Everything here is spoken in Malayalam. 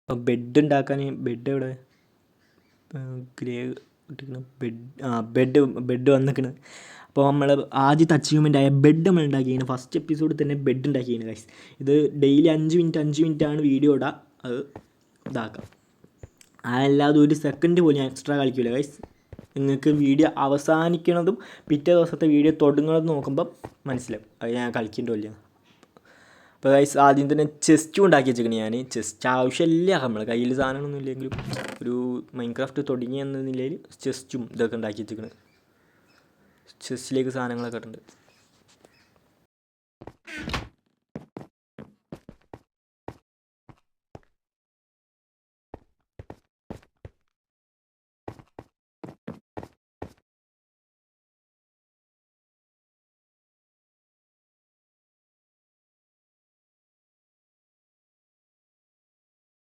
ബെഡ് ഉണ്ടാക്കാൻ ബെഡ് എവിടെ ഗ്രേ ബെഡ് വന്നിക്കണ്. അപ്പോൾ നമ്മൾ ആദ്യത്തെ അച്ചീവ്മെൻ്റ് ബെഡ് നമ്മൾ ഉണ്ടാക്കിയാണ്. ഫസ്റ്റ് എപ്പിസോഡിൽ തന്നെ ബെഡ് ഉണ്ടാക്കിയാണ് ഗൈസ്. ഇത് ഡെയിലി 5 മിനിറ്റാണ് വീഡിയോ ഇടുക. അത് ഇതാക്കാം. അതല്ലാതെ ഒരു സെക്കൻഡ് പോലും ഞാൻ എക്സ്ട്രാ കളിക്കില്ല ഗൈസ്. നിങ്ങൾക്ക് വീഡിയോ അവസാനിക്കണതും പിറ്റേ ദിവസത്തെ വീഡിയോ തുടങ്ങുന്നതും നോക്കുമ്പം മനസ്സിലാവും അത് ഞാൻ കളിക്കണ്ടോ. അപ്പോൾ ഗൈസ് ആദ്യം തന്നെ ചെസ്റ്റും ഉണ്ടാക്കി വെച്ചിരിക്കണേ ഞാൻ. ചെസ്റ്റ് ആവശ്യമില്ല, നമ്മൾ കയ്യിൽ സാധനങ്ങളൊന്നും ഇല്ലെങ്കിലും ഒരു മൈൻക്രാഫ്റ്റ് തുടങ്ങി എന്ന നിലയിൽ ചെസ്റ്റും ഇതൊക്കെ ഉണ്ടാക്കി വെച്ചിരിക്കണത്. ചെസ്റ്റിലേക്ക് സാധനങ്ങളൊക്കെ ഇട്ടുണ്ട്.